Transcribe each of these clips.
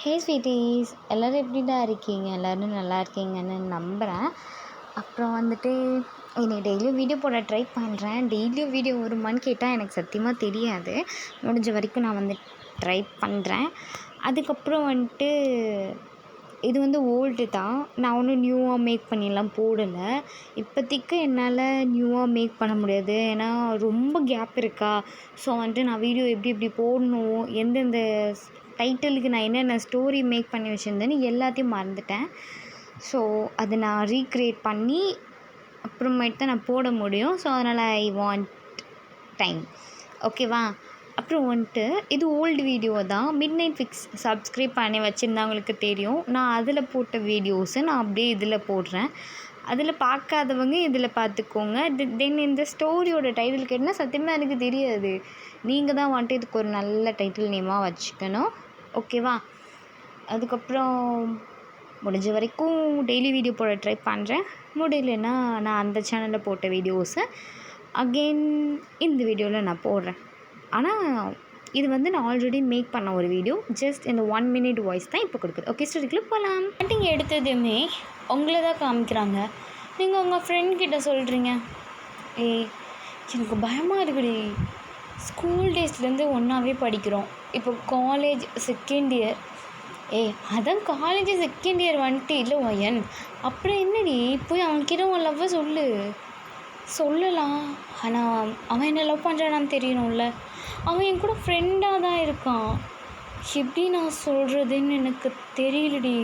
ஹே sweeties, எல்லோரும் எப்படிடா இருக்கீங்க? எல்லோரும் நல்லா இருக்கீங்கன்னு நம்புகிறேன். அப்புறம் வந்துட்டு இன்றைக்கி டெய்லியும் வீடியோ போட ட்ரை பண்ணுறேன். டெய்லியும் வீடியோ வருமான்னு கேட்டால் எனக்கு சத்தியமாக தெரியாது. முடிஞ்ச வரைக்கும் நான் வந்து ட்ரை பண்ணுறேன். அதுக்கப்புறம் வந்துட்டு இது வந்து ஓல்டு தான். நான் ஒன்றும் நியூவாக மேக் பண்ணிலாம் போடலை. இப்போதைக்கு என்னால் நியூவாக மேக் பண்ண முடியாது. ஏன்னா ரொம்ப கேப் இருக்கா. ஸோ வந்துட்டு நான் வீடியோ எப்படி எப்படி போடணும், எந்தெந்த டைட்டிலுக்கு நான் என்னென்ன ஸ்டோரி மேக் பண்ணி வச்சுருந்தேன்னு எல்லாத்தையும் மறந்துட்டேன். ஸோ அதை நான் ரீக்ரியேட் பண்ணி அப்புறமேட்டு தான் நான் போட முடியும். ஸோ அதனால் ஐ வாண்ட் டைம். ஓகேவா? அப்புறம் வந்துட்டு இது ஓல்டு வீடியோ தான். மிட் நைட் ஃபிக்ஸ் சப்ஸ்கிரைப் பண்ணி வச்சுருந்தவங்களுக்கு தெரியும். நான் அதில் போட்ட வீடியோஸை நான் அப்படியே இதில் போடுறேன். அதில் பார்க்காதவங்க இதில் பார்த்துக்கோங்க. தென் இந்த ஸ்டோரியோட டைட்டில் கேட்டால் சத்தியமாக எனக்கு தெரியாது. நீங்கள் தான் வந்துட்டு இதுக்கு ஒரு நல்ல டைட்டில் நேமாக வச்சுக்கணும். ஓகேவா? அதுக்கப்புறம் முடிஞ்ச வரைக்கும் டெய்லி வீடியோ போட ட்ரை பண்ணுறேன். முடியலன்னா நான் அந்த சேனலில் போட்ட வீடியோஸை அகெயின் இந்த வீடியோவில் நான் போடுறேன். ஆனால் இது வந்து நான் ஆல்ரெடி மேக் பண்ண ஒரு வீடியோ. ஜஸ்ட் இந்த 1 minute வாய்ஸ் தான் இப்போ கொடுக்குது. ஓகே, ஸ்டோரிக்குள்ளே போகலாம். ஸ்டார்டிங் எடுத்ததுமே உங்களை தான் காமிக்கிறாங்க. நீங்கள் உங்கள் ஃப்ரெண்ட்கிட்ட சொல்கிறீங்க, ஏய் எனக்கு பயமாக இருக்குடி, ஸ்கூல் டேஸ்லேருந்து ஒன்றாவே படிக்கிறோம், இப்போ காலேஜ் செகண்ட் இயர். அதான் காலேஜ் செகண்ட் இயர் வந்துட்டு இல்லை ஒயன், அப்புறம் என்னடி போய் அவன்கிட்ட உன் லவ்வை சொல்லலாம். ஆனால் அவன் என்ன லவ் பண்ணுறானான்னு தெரியணும்ல. அவன் என் கூட ஃப்ரெண்டாக தான் இருக்கான். எப்படி நான் சொல்கிறதுன்னு எனக்கு தெரியலடி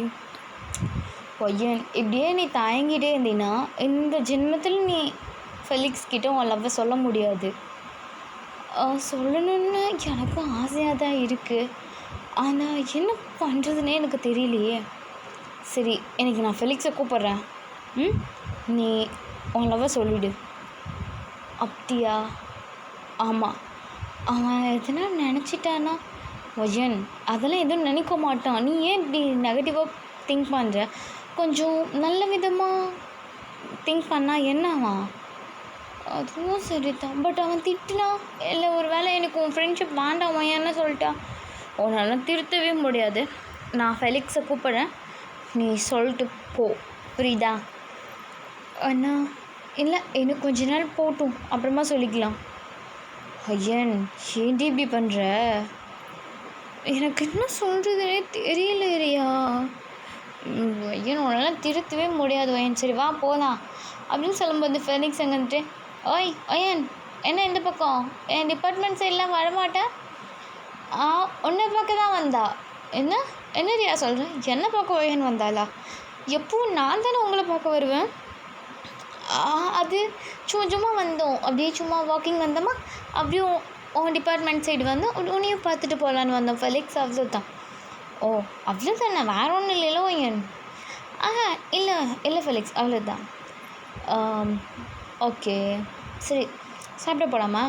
ஒய்யன். இப்படியே நீ தயங்கிட்டே இருந்தீன்னா இந்த ஜென்மத்தில் நீ ஃபெலிக்ஸ் கிட்ட உன் லவ்வை சொல்ல முடியாது. சொல்லணுன்னு எனக்கும் ஆசையாக தான் இருக்குது. ஆனால் என்ன பண்ணுறதுனே எனக்கு தெரியலையே. சரி, எனக்கு நான் ஃபெலிக்ஸை கூப்பிட்றேன். நீ உன் லவ்வை சொல்லிவிடு. அப்படியா? ஆமாம். அவன் எதுனா நினச்சிட்டானா? ஒயன், அதெல்லாம் எதுவும் நினைக்க மாட்டான். நீ ஏன் இப்படி நெகட்டிவாக திங்க் பண்ணுற? கொஞ்சம் நல்ல விதமாக திங்க் பண்ணால் என்னவா? அதுவும் சரி தான். பட் அவன் திட்டினா, இல்லை ஒரு வேளை எனக்கு உன் ஃப்ரெண்ட்ஷிப் வேண்டாம் என்ன சொல்லிட்டா? உன்னால் திருத்தவே முடியாது. நான் ஃபெலிக்ஸை கூப்பிட்றேன், நீ சொல்லிட்டு போ. புரியுதா? அண்ணா இல்லை, எனக்கு கொஞ்ச நாள் போட்டும், அப்புறமா சொல்லிக்கலாம். ஐயன், ஏன்டி இப்படி பண்ணுற? எனக்கு என்ன சொல்கிறதுனே தெரியலையா. ஐயன், உன்னால் திருத்தவே முடியாது ஒயன். சரி வா போகலாம் அப்படின்னு சொல்லும்போது ஃபெலிக்ஸ் அங்கே வந்துட்டு, ஒயன் என்ன இந்த பக்கம் என் டிபார்ட்மெண்ட் சைட்லாம் வரமாட்டேன். உன்னை பார்க்க தான் வந்தா. என்னடியா சொல்கிறேன்? என்ன பார்க்க ஒயன் வந்தாளா? எப்பவும் நான் தானே உங்களை பார்க்க வருவேன். அது சும்மா வந்தோம், அப்படியே சும்மா வாக்கிங் வந்தோமா, அப்படியே உன் டிபார்ட்மெண்ட் சைடு வந்து உன்னையும் பார்த்துட்டு போகலான்னு வந்தோம் ஃபெலிக்ஸ். அவ்வளோதான். ஓ அவ்வளோதானே, வேறு ஒன்றும் இல்லைல்ல ஒயன்? இல்லை ஃபெலிக்ஸ், அவ்வளோதான். ஓகே சரி, சாப்பிட போகலாமா?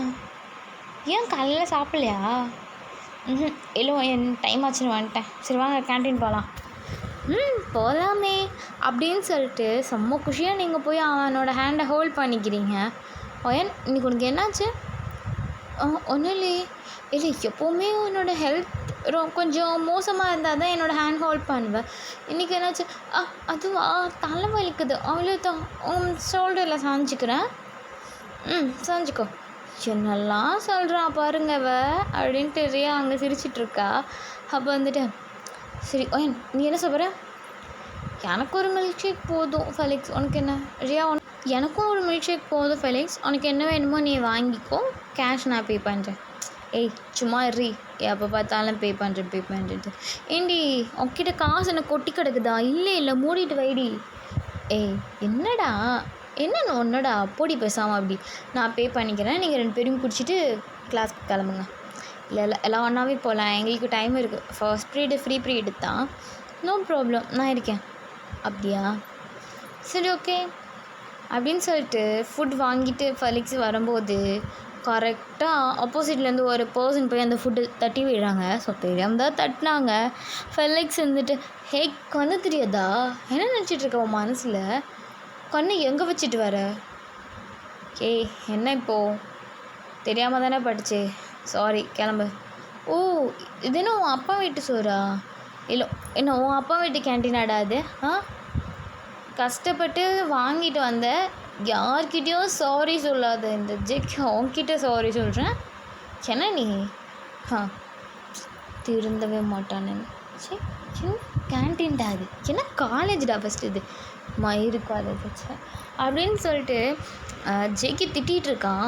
ஏன் காலையில் சாப்பிட்லையா? இல்லை ஒயன், டைம் ஆச்சுன்னு வந்துட்டேன். சரி வாங்க கேன்டீன் போகலாம். போகலாமே அப்படின்னு சொல்லிட்டு செம்ம குஷியாக நீங்கள் போய் அவனோட ஹேண்டை ஹோல்ட் பண்ணிக்கிறீங்க. ஒயன், இன்னைக்கு உனக்கு என்னாச்சு? ஒன்றும் இல்லையே. இல்லை, எப்போவுமே உன்னோட ஹெல்த் கொஞ்சம் மோசமாக இருந்தால் தான் என்னோடய ஹேண்ட் ஹோல்ட் பண்ணுவேன். இன்றைக்கி என்னாச்சு? அதுவா, தலை வலிக்குது, அவ்வளோதான். ஷோல்டரில் சாஞ்சிக்கிறேன். சாஞ்சிக்கோ. என்னெல்லாம் சொல்கிறான் பாருங்கவ அப்படின்ட்டு ரியா அங்கே சிரிச்சிட்ருக்கா. அப்போ வந்துட்டு, சரி ஒயன், நீ என்ன சொல்கிற? எனக்கு ஒரு மில்க் ஷேக் போதும் ஃபெலிக்ஸ். உனக்கு என்ன? ரியா, எனக்கும் ஒரு மில்க் ஷேக் போதும் ஃபெலிக்ஸ். உனக்கு என்ன வேணுமோ நீ வாங்கிக்கோ, கேஷ் நான் பே பண்ணுறேன். சும்மா எப்போ பார்த்தாலும் பே பண்ணுறது. ஏண்டி உன்கிட்ட காசு எனக்கு கொட்டி கிடக்குதா? இல்லை மூடிட்டு வைடி. என்னடா ஒன்னடா போடி பேசாமல். அப்படி நான் பே பண்ணிக்கிறேன், நீங்கள் 2 பேரும் குடிச்சிட்டு கிளாஸ்க்கு கிளம்புங்க. இல்லை எல்லாம் ஒன்றாவே போகலாம், எங்களுக்கு டைம் இருக்குது. ஃபர்ஸ்ட் பீரியடு ஃப்ரீ பீரியடு தான், நோ ப்ராப்ளம், நான் இருக்கேன். அப்படியா? சரி ஓகே அப்படின்னு சொல்லிட்டு ஃபுட் வாங்கிட்டு ஃபெலிக்ஸ் வரும்போது கரெக்டாக ஆப்போசிட்லேருந்து ஒரு பர்சன் போய் அந்த ஃபுட்டு தட்டி விடுறாங்க. ஸோ தெரியாமல் தான் தட்டினாங்க. ஃபெலிக்ஸ் வந்துட்டு, கண்ணு தெரியாதா? என்ன நினச்சிட்ருக்க உன் மனசில்? கண்ணு எங்கே வச்சுட்டு வர? என்ன இப்போது? தெரியாமல் தானே படிச்சு, சாரி கிளம்பு. இது என்ன உன் அப்பா வீட்டு சோறா? இல்லை என்ன உன் அப்பா வீட்டு கேன்டீனாடா அது? கஷ்டப்பட்டு வாங்கிட்டு வந்த, யார்கிட்டயோ சாரி சொல்லாத இந்த ஜெக் அவன்கிட்ட சாரி சொல்கிறேன். என்ன நீ திருந்தவே மாட்டானு. சரி என்ன கேன்டீன்டா அது? என்ன காலேஜ்டா ஃபஸ்ட்டு இது மயிறு காலேஜ் வச்சு அப்படின்னு சொல்லிட்டு ஜேகே திட்டிகிட்டு இருக்கான்.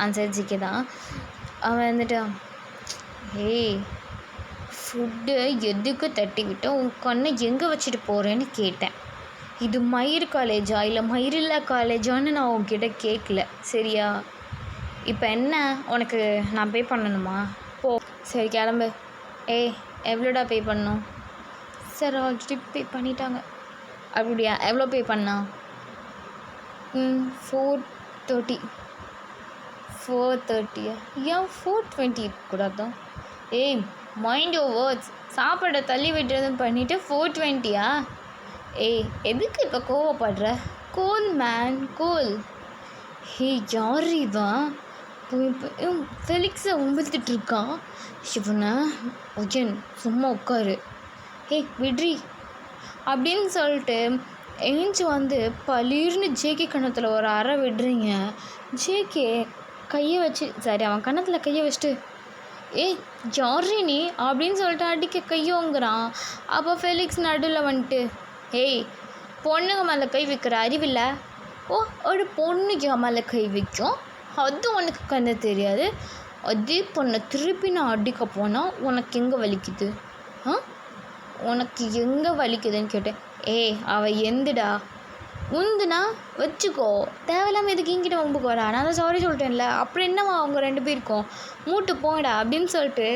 ஆன்சர் ஜிகே தான். அவன் வந்துட்டு ஏய் ஃபுட்டு எதுக்கு தட்டி விட்ட, உன் கண்ணை எங்கே வச்சுட்டு போகிறேன்னு கேட்டேன். இது மயிறு காலேஜா இல்லை மயிரில்லா காலேஜான்னு நான் உன்கிட்ட கேட்கல சரியா? இப்போ என்ன உனக்கு நான் பே பண்ணணுமா? போ சரி கிளம்பு. எவ்வளோடா பே பண்ணணும்? சார் ஆல்ரெடி பே பண்ணிட்டாங்க. அப்படியா? எவ்வளோ பே பண்ணா? 430. 430 ஏன் 420 கூடாதான்? Mind your words. சாப்பாடை தள்ளி விட்டுறதும் பண்ணிவிட்டு 420யா? எதுக்கு இப்போ கோவப்படுற? Cool man cool. யார் இவன்? ஃபெலிக்ஸை உம்பிழ்த்துட்டு இருக்கான். இவனை ஒஜன் சும்மா உட்காரு. விட்ரி அப்படின்னு சொல்லிட்டு எழுந்து வந்து பளீர்னு ஜேகே கன்னத்தில் ஒரு அறை விடுறீங்க. ஜேகே கையை வச்சு சரி அவன் கன்னத்தில் கையை வச்சுட்டு யாரு நீ அப்படின்னு சொல்லிட்டு அடிக்க கையோங்கிறான். அப்போ ஃபெலிக்ஸ் நடுவில் வந்துட்டு பொண்ணுங்க மேலே கை வைக்கிற அறிவில்லை? ஒரு பொண்ணுக்கு மேலே கை வைக்கும், அது உனக்கு கண்ணு தெரியாது. அதே பொண்ணை திருப்பி நான் அடிக்க போனால் உனக்கு எங்கே வலிக்குது? உனக்கு எங்கே வலிக்குதுன்னு கேட்டேன். அவள் எந்துடா உந்துனா வச்சுக்கோ, தேவையில்லாமல் எதுக்கு இங்கிட்ட வம்புக்கு வரா? நான் தான் சாரி சொல்லிட்டேன்ல, அப்புறம் என்னவா அவங்க 2 பேருக்கும் மூட்டு போங்கடா அப்படின்னு சொல்லிட்டு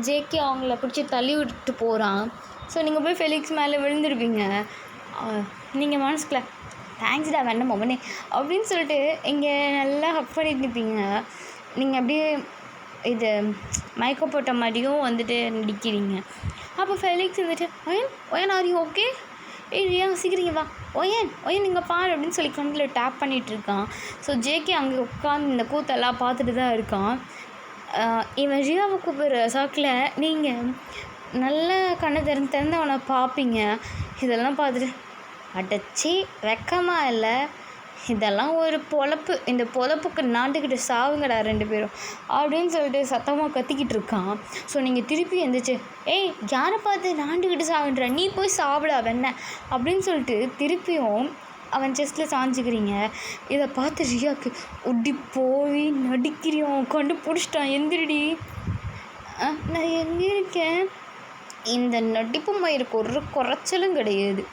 ஜேகே அவங்கள பிடிச்சி தள்ளி விட்டுட்டு போகிறான். ஸோ நீங்கள் போய் ஃபெலிக்ஸ் மேலே விழுந்துருப்பீங்க. நீங்கள் மனசுக்குள்ள தேங்க்ஸ்டா வேண்டாம் மொபனே அப்படின்னு சொல்லிட்டு இங்கே நல்லா ஹக் பண்ணிட்டு நிற்பீங்க. நீங்கள் அப்படியே இது மயக்கம் போட்ட மாதிரியும் வந்துட்டு நடிக்கிறீங்க. அப்போ ஃபெலிக்ஸ் வந்துட்டு ஒயன் ஆர் யூ ஓகே? ரியா சீக்கிரம் வா, ஒயன் நீங்கள் பாரு அப்படின்னு சொல்லி கண்ணில் டேப் பண்ணிகிட்ருக்கான். ஸோ ஜேகே அங்கே உட்காந்து இந்த கூத்தெல்லாம் பார்த்துட்டு தான் இருக்கான். இவன் ரியாவை கூப்பிட்ற சாக்கில் நீங்கள் நல்லா கண்ணை திறந்து அவனை பார்ப்பீங்க. இதெல்லாம் பார்த்துட்டு அடச்சி வெக்கமாக இல்லை, இதெல்லாம் ஒரு பொழப்பு, இந்த பொழப்புக்கு நாட்டுக்கிட்ட சாவுங்கடா 2 பேரும் அப்படின்னு சொல்லிட்டு சத்தமாக கத்திக்கிட்டு இருக்கான். ஸோ நீங்கள் திருப்பி எழுந்திரிச்சு யாரை பார்த்து நாண்டுக்கிட்டு சாவுன்ற, நீ போய் சாப்பிடா வெண்ண அப்படின்னு சொல்லிட்டு திருப்பியும் அவன் செஸ்ட்டில் சாஞ்சிக்கிறீங்க. இதை பார்த்து ரியாவுக்கு ஒட்டி போய் நடிக்கிறியான், கண்டுபிடிச்சிட்டான், எந்திரிடி. நான் எங்கே இருக்கேன்? இந்த நடிப்பு மயிருக்கு ஒரு குறைச்சலும் கிடையாது.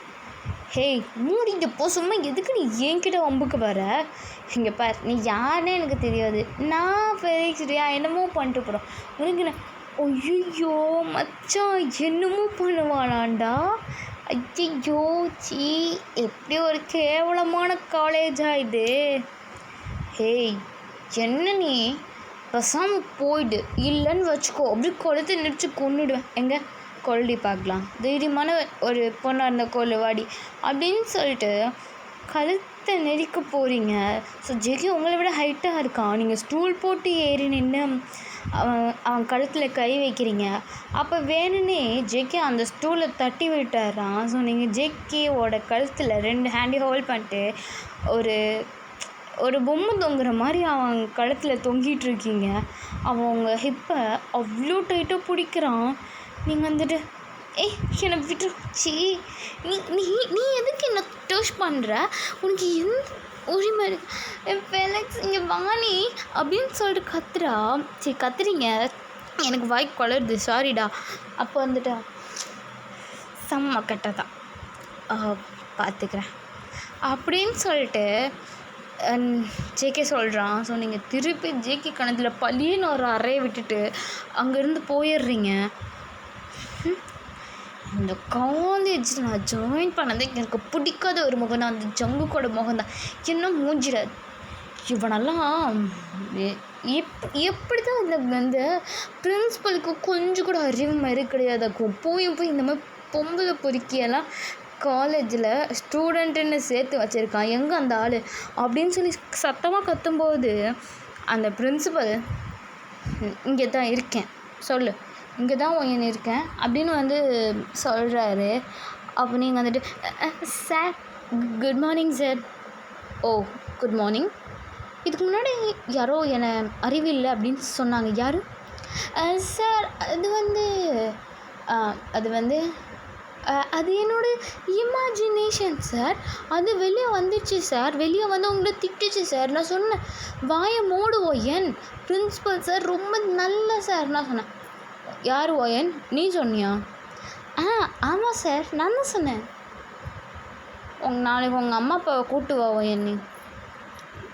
மூடிட்டு போ, சும்மா எதுக்கு நீ என்கிட்ட வம்புக்கு வர? இங்கே பார், நீ யாருன்னே எனக்கு தெரியாது, நான் ஃபெலிக்ஸ் ரியா என்னமோ பண்ணிட்டு போகிறோம் உனக்கு நான். ஐயோ மச்சான் என்னமோ பண்ணுவானாண்டா. ஐயோ சீ, எப்படி ஒரு கேவலமான காலேஜா இது? என்ன நீ பசாமல் போயிடு, இல்லைன்னு வச்சுக்கோ அப்படி கொளுத்து நினச்சி கொண்டுடுவேன். எங்கே கொல்டி பார்க்கலாம், தைரியமான ஒரு பொண்ணாக இருந்த கொல்லு வாடி அப்படின்னு சொல்லிட்டு கழுத்தை நெரிக்க போகிறீங்க. ஸோ ஜெகி உங்களை விட ஹைட்டாக இருக்கான். நீங்கள் ஸ்டூல் போட்டு ஏறி நின்று அவன் கழுத்தில் கை வைக்கிறீங்க. அப்போ வேணுன்னே ஜெகி அந்த ஸ்டூலை தட்டி விட்டுறான். ஸோ நீங்கள் ஜெக்கியோட கழுத்தில் 2 ஹேண்டையும் ஹோல்ட் பண்ணிட்டு ஒரு பொம்மை தொங்குற மாதிரி அவன் கழுத்தில் தொங்கிட்டு இருக்கீங்க. அவன் உங்கள் ஹிப்பை அவ்வளோ டைட்டாக பிடிக்கிறான். நீங்கள் வந்துட்டு என்னை விட்டுருச்சி, நீ நீ எதுக்கு என்ன டச் பண்ணுற? உனக்கு எந்த உரிமை இருக்கு? ஃபெலிக்ஸ் இங்கே வாணி அப்படின்னு சொல்லிட்டு கத்துறீங்க. எனக்கு வாய் குளருது, சாரிடா. அப்போ வந்துட்டா செம்ம கட்டதான் பார்த்துக்கிறேன் அப்படின்னு சொல்லிட்டு ஜேகே சொல்கிறான். ஸோ நீங்கள் திருப்பி ஜேகே கணத்தில் பள்ளின்னு ஒரு அறையை விட்டுட்டு அங்கேருந்து போயிடுறீங்க. இந்த காலேஜில் நான் ஜாயின் பண்ணது எனக்கு பிடிக்காத ஒரு முகம் தான், அந்த ஜங்குக்கோட முகம் தான். என்ன மூஞ்சிட இவனெல்லாம் எப்படி தான் இந்த பிரின்ஸ்பலுக்கு கொஞ்சம் கூட அறிவு மாதிரி கிடையாதாக்கும். போய் இந்த மாதிரி பொம்பளை பொறுக்கியெல்லாம் காலேஜில் ஸ்டூடெண்ட்டுன்னு சேர்த்து வச்சுருக்கான், எங்கே அந்த ஆள் அப்படின்னு சொல்லி சத்தமாக கத்தும்போது அந்த பிரின்சிபல் இங்கே தான் இருக்கேன் சொல்லு இங்கே தான் ஒயன் இருக்கேன் அப்படின்னு வந்து சொல்கிறாரு. அப்போ நீங்கள் வந்துட்டு சார் குட் மார்னிங் சார். ஓ குட் மார்னிங். இதுக்கு முன்னாடி யாரோ என்னை அறிவில்லை அப்படின்னு சொன்னாங்க. யார்? சார் அது வந்து அது என்னோடய இமேஜினேஷன் சார். அது வெளியே வந்துச்சு சார். வெளியே வந்து உங்களை திட்டுச்சு சார். நான் சொன்னேன் வாயை மூடு ஒயன், பிரின்ஸிபல் சார் ரொம்ப நல்ல சார் நான் சொன்னேன். யார் ஒயன்? நீ சொன்னியா? ஆமாம் சார் நான் தான் சொன்னேன். நாளைக்கு உங்கள் அம்மா அப்பாவை கூட்டு வா ஒயன். நீ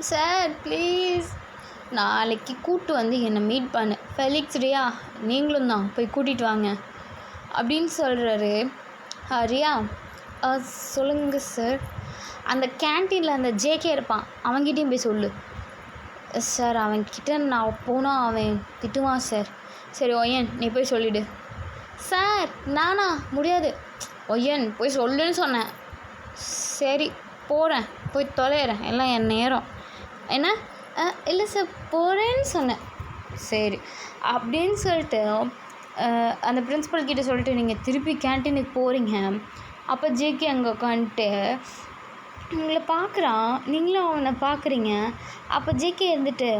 சார் ப்ளீஸ் நாளைக்கு கூட்டு வந்து என்னை மீட் பண்ணு. ஃபெலிக்ஸ் ரியா நீங்களும் தான் போய் கூட்டிகிட்டு வாங்க அப்படின்னு சொல்கிறாரு. ரியா சொல்லுங்க சார். அந்த கேன்டீனில் அந்த ஜேகே இருப்பான், அவன்கிட்டையும் போய் சொல்லு சார். அவன்கிட்ட நான் போனால் அவன் திட்டுவான் சார். சரி ஒய்யன் நீ போய் சொல்லிவிடு. சார் நானா? முடியாது ஒய்யன் போய் சொல்லுன்னு சொன்னேன். சரி போகிறேன், போய் தொலைகிறேன், எல்லாம் என் நேரம். என்ன? இல்லை சார் போகிறேன்னு சொன்னேன். சரி அப்படின்னு சொல்லிட்டு அந்த பிரின்ஸிபல் கிட்டே சொல்லிட்டு நீங்கள் திருப்பி கேன்டீனுக்கு போகிறீங்க. அப்போ ஜேகே அங்கே உட்காந்துட்டு உங்களை பார்க்குறான், நீங்களும் அவனை பார்க்குறீங்க. அப்போ ஜேகே இருந்துட்டு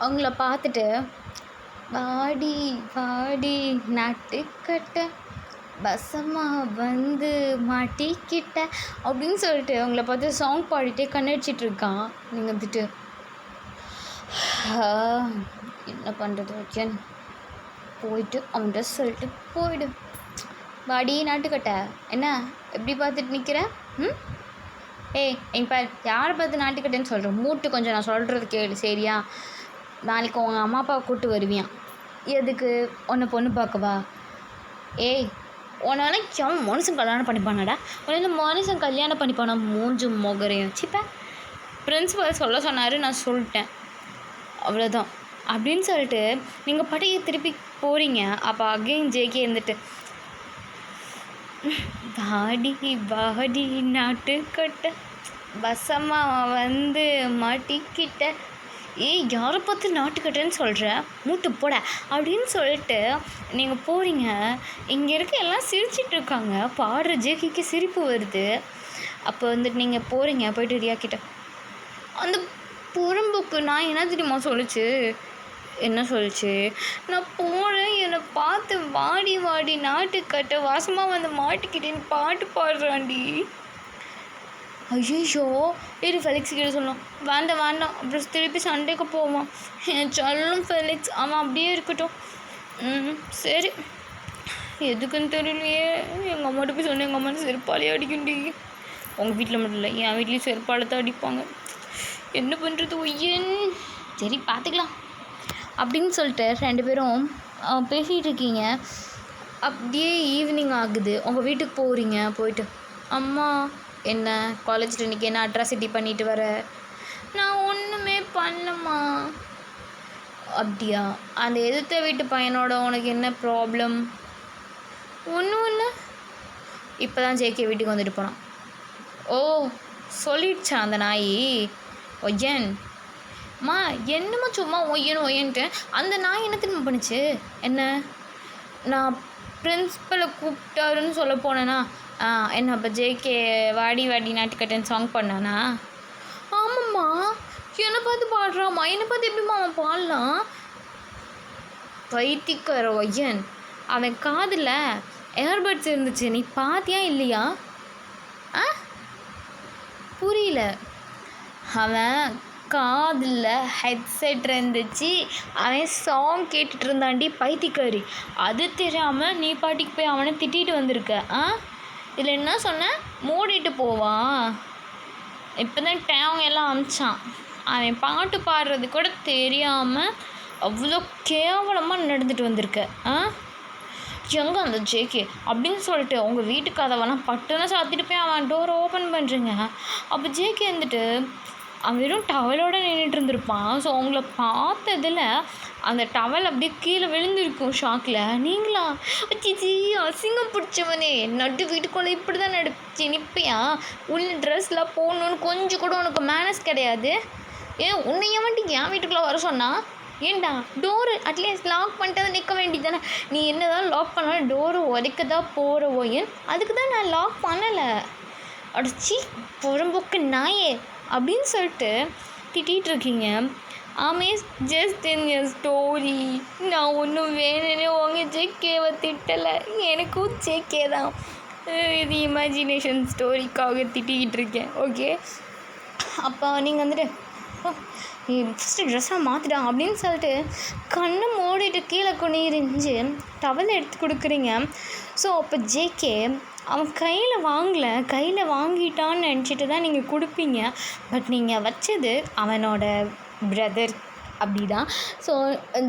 அவங்கள பார்த்துட்டு வாடி வாடி நாட்டுக்கட்ட பசமா வந்து மாட்டிக்கிட்ட அப்படின்னு சொல்லிட்டு அவங்கள பார்த்து சாங் பாடிட்டே கண்ணடிச்சிட்ருக்கான். நீங்கள் வந்துட்டு என்ன பண்ணுறது ஓகேன், போயிட்டு அவன்கிட்ட சொல்லிட்டு போயிடு. வாடி நாட்டுக்கட்ட என்ன எப்படி பார்த்துட்டு நிற்கிறேன்? எங்கள் பார் யாரை பார்த்து நாட்டுக்கட்டேன்னு சொல்கிறேன். மூட்டு கொஞ்சம் நான் சொல்கிறது கேளு சரியா? நாளைக்கு உங்கள் அம்மா அப்பாவை கூப்பிட்டு வருவியான். எதுக்கு? உன்னை பொண்ணு பார்க்கவா? உன்னால அவன் மனுஷன் கல்யாணம் பண்ணிப்பானாடா? உன்ன மனுஷன் கல்யாணம் பண்ணிப்பானா? மூஞ்சு மொகரையும் சிப்பேன். பிரின்ஸிபல் சொல்ல சொன்னார், நான் சொல்லிட்டேன், அவ்வளோதான் அப்படின்னு சொல்லிட்டு நீங்கள் படையை திருப்பி போகிறீங்க. அப்போ அகைன் ஜேகே இருந்துட்டு வாடி வாடி நாட்டுக்கட்ட பசமா வந்து மாட்டிக்கிட்ட யாரை பார்த்து நாட்டுக்கட்டேன்னு சொல்கிற, மூட்டு போட அப்படின்னு சொல்லிட்டு நீங்கள் போகிறீங்க. இங்கே இருக்க எல்லாம் சிரிச்சிட்ருக்காங்க. பாடுற ஜேகேக்கு சிரிப்பு வருது. அப்போ வந்துட்டு நீங்கள் போகிறீங்க. போய்ட்டு ரியா கிட்ட அந்த புறம்புக்கு நான் என்ன தெரியுமா சொல்லிச்சு? என்ன சொல்லிச்சு? நான் போகிறேன், என்னை பார்த்து வாடி வாடி நாட்டுக்கட்ட வாசமாக வந்து மாட்டிக்கிட்டேன்னு பாட்டு பாடுறாண்டி. ஐயோ இரு ஃபெலிக்ஸ் கிட்ட சொல்லணும். வேண்டாம் வேண்டாம் அப்புறம் திருப்பி சண்டைக்கு போவான். என் சொல்லும் ஃபெலிக்ஸ், அவன் அப்படியே இருக்கட்டும். சரி எதுக்குன்னு தெரியலையே. எங்கள் அம்மாட்ட போய் சொன்னேன், எங்கள் அம்மாட்ட செருப்பாலே அடிக்குண்டி. உங்கள் வீட்டில் மட்டும் இல்லை, என் வீட்லேயும் செருப்பால் தான் அடிப்பாங்க. என்ன பண்ணுறது ஒய்யன்? சரி பார்த்துக்கலாம் அப்படின்னு சொல்லிட்டு 2 பேரும் பேசிகிட்டு இருக்கீங்க. அப்படியே ஈவினிங் ஆகுது. உங்கள் வீட்டுக்கு போகிறீங்க. போயிட்டு அம்மா என்ன காலேஜில் இன்றைக்கி என்ன அட்ராசிட்டி பண்ணிட்டு வர? நான் ஒன்றுமே பண்ணலம்மா. அப்படியா? அந்த எதிர்த்த வீட்டு பையனோட உனக்கு என்ன ப்ராப்ளம்? ஒன்றும் இல்லை. இப்போ தான் ஜேகே வீட்டுக்கு வந்துட்டு போனான். ஓ சொல்லிடுச்சா அந்த நாய்? ஒய்யன் மா என்னம்மா சும்மா ஒய்யன்ட்டு அந்த நாய் என்ன திரும்ப பண்ணுச்சு? என்ன நான் பிரின்ஸிபலை கூப்பிட்டாருன்னு சொல்ல போனேன்னா என்ன அப்போ ஜேகே வாடி வாடி நாட்டுக்கட்டேன்னு சாங் பண்ணானா? ஆமாம்மா என்னை பார்த்து பாடுறாம்மா. என்னை பார்த்து எப்படிம்மா அவன் பாடலாம்? பைத்தியக்கார ஒய்யன், அவன் காதில் ஏர்பட்ஸ் இருந்துச்சு, நீ பார்த்தியா இல்லையா? புரியல. அவன் காதில் ஹெட்செட் இருந்துச்சு, அவன் சாங் கேட்டுட்டு இருந்தாண்டி பைத்தியக்காரி. அது தெரியாமல் நீ பாட்டிக்கு போய் அவனை திட்டிகிட்டு வந்திருக்க. இதில் என்ன சொன்ன? மூடிட்டு போவான். இப்போ தான் டேவங்க எல்லாம் அமிச்சான். அவன் பாட்டு பாடுறது கூட தெரியாமல் அவ்வளோ கேவலமாக நடந்துட்டு வந்திருக்க. எங்கே அந்த ஜேகே அப்படின்னு சொல்லிட்டு உங்கள் வீட்டு கதவெல்லாம் பட்டுன்னு சாத்திட்டு போய் அவன் டோரை ஓப்பன் பண்ணுறீங்க. அப்போ ஜேகே வந்துட்டு அவன் வெறும் டவலோடு நின்றுட்டு இருந்திருப்பான். ஸோ அவங்கள பார்த்ததில் அந்த டவல் அப்படியே கீழே விழுந்திருக்கும் ஷாக்கில். நீங்களா சிச்சி அசிங்கம் பிடிச்சவனே, நட்டு வீட்டுக்குள்ளே இப்படி தான் நடிச்சு நிற்பியா? உள்ள ட்ரெஸ்லாம் போடணுன்னு கொஞ்சம் கூட உனக்கு மேனஸ் கிடையாது. உன்னை ஏன் வந்துட்டு என் வீட்டுக்குள்ளே வர சொன்னா? ஏன்டா டோரு அட்லீஸ்ட் லாக் பண்ணிட்டு தான் நிற்க வேண்டியது தானே, நீ என்ன தான் லாக் பண்ணாலும் டோரை உடைக்க தான் போகிற ஒயன், அதுக்கு தான் நான் லாக் பண்ணலை. அடிச்சி புறம்போக்கு நாயே அப்படின்னு சொல்லிட்டு திட்டிகிட்டு இருக்கீங்க. ஆமேஸ் ஜஸ்ட் இன் எ ஸ்டோரி. நான் ஒன்றும் வேணும்னு உங்கள் ஜேகேவை திட்டலை, எனக்கும் ஜேகே தான். இது இமேஜினேஷன் ஸ்டோரிக்காக திட்டிக்கிட்டு இருக்கேன். ஓகே, அப்போ நீங்கள் வந்துட்டு ஃபஸ்ட்டு ட்ரெஸ்ஸாக மாற்றிடா அப்படின்னு சொல்லிட்டு கண்ணை மூடிட்டு கீழே குனிறிஞ்சு டவல் எடுத்து கொடுக்குறீங்க. ஸோ அப்போ ஜேகே அவன் கையில் வாங்கலை, கையில் வாங்கிட்டான்னு நினச்சிட்டு தான் நீங்கள் கொடுப்பீங்க. பட் நீங்கள் வச்சது அவனோட பிரதர் அப்படி தான். ஸோ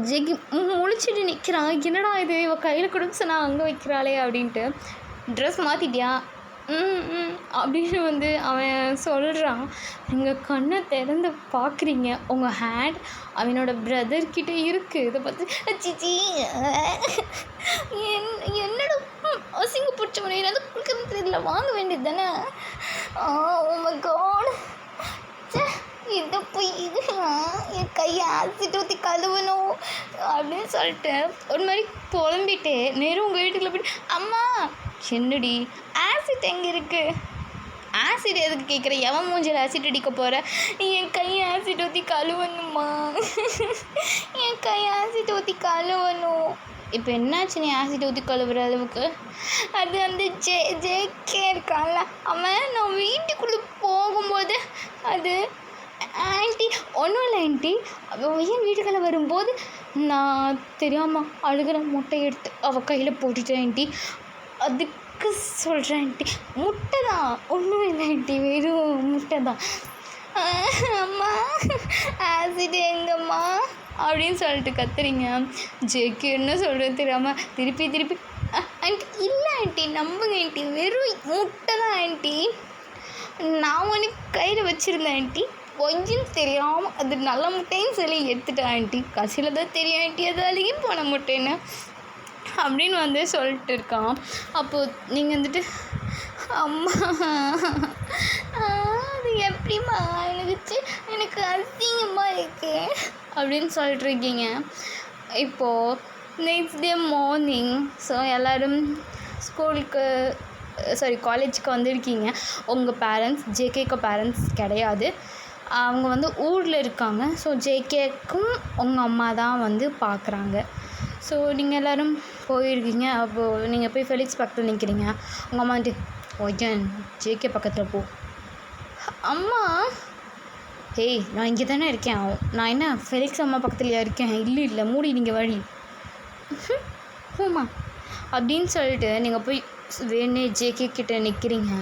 ஜேகே முழிச்சிட்டு நிற்கிறான், என்னடா இது இவ கையில் கொடுக்க சொன்னா அங்கே வைக்கிறாளே அப்படின்ட்டு. ட்ரெஸ் மாற்றிட்டியா அப்படின்னு வந்து அவன் சொல்கிறான். நீங்கள் கண்ணை திறந்து பார்க்குறீங்க, உங்கள் ஹேண்ட் அவனோட பிரதர்கிட்ட இருக்குது. இதை பார்த்து சிச்சி என்னோட அசிங்க பிடிச்சவனை வந்து கொடுக்குறது தெரியல, வாங்க வேண்டியது தானே. ஓ மை காட், இதை போய் இது என் கையை ஆசிட் ஊற்றி கழுவணும் அப்படின்னு சொல்லிட்டு ஒரு மாதிரி புலம்பிட்டு நேரம் உங்கள் வீட்டுக்குள்ளே போய்ட்டு, அம்மா என்னடி ஆசிட் எங்கே இருக்குது, ஆசிட் எதுக்கு கேட்குற, எவன் மூஞ்சில் ஆசிட் அடிக்க போகிற, என் கையை ஆசிட் ஊற்றி கழுவணுமா, என் கையை ஆசிட் ஊற்றி கழுவணும். இப்போ என்னாச்சு நீ ஆசிட் ஊற்றி கழுவுற அளவுக்கு? அது வந்து ஜேகே இருக்கான்ல அவன், நான் வீட்டுக்குள்ளே போகும்போது அது ஆண்டி ஒன்றும் இல்லை ஆண்டி, ஏன் வீட்டுக்குள்ளே வரும்போது நான் தெரியாமல் அழுகிற முட்டை எடுத்து அவள் கையில் போட்டுட்டேன் ஆண்டி, அதுக்கு சொல்கிறேன் ஆண்டி. முட்டை தான், ஒன்றும் இல்லை ஆண்டி, வெறும் முட்டை தான். அம்மா ஆசிட் எங்கம்மா அப்படின்னு சொல்லிட்டு கத்துறீங்க. ஜேகே என்ன சொல்கிறது தெரியாமல் திருப்பி ஆண்டி இல்லை ஆண்டி நம்புங்க ஆண்டி, வெறும் முட்டை தான் ஆண்டி, நான் ஒன்று கையில் வச்சுருந்தேன் ஆண்டி, கொஞ்சம் தெரியாமல் அது நல்ல முட்டைன்னு சொல்லி எடுத்துட்டேன் ஆண்டி, கடைசியில் தான் தெரியும் ஆண்டி அது அழுகி போன முட்டைன்னு அப்படின்னு வந்து சொல்லிட்டு இருக்கான். அப்போது நீங்கள் வந்துட்டு அம்மா அது எப்படிம்மா எனக்கு அசிங்கமாக இருக்கு அப்படின்னு சொல்லிட்டுருக்கீங்க. இப்போது நெக்ஸ்ட் டே மார்னிங் ஸோ எல்லோரும் காலேஜுக்கு வந்திருக்கீங்க. உங்கள் பேரண்ட்ஸ், ஜேகேக்கு பேரண்ட்ஸ் கிடையாது, அவங்க வந்து ஊரில் இருக்காங்க. ஸோ ஜேகேக்கும் உங்கள் அம்மா தான் வந்து பார்க்குறாங்க. ஸோ நீங்கள் எல்லோரும் போயிருக்கீங்க. அப்போது நீங்கள் போய் ஃபெலிக்ஸ் பக்கத்தில் நிற்கிறீங்க. உங்கள் அம்மா வந்துட்டு ஓகேன் ஜேகே பக்கத்தில் போ. அம்மா ஏய் நான் இங்கே தானே இருக்கேன், நான் என்ன ஃபெலிக்ஸ் அம்மா பக்கத்துலையா இருக்கேன், இல்லை மூடி நீங்கள் வழி ஹூமா அப்படின்னு சொல்லிட்டு நீங்கள் போய் வேணே ஜேகே கிட்டே நிற்கிறீங்க.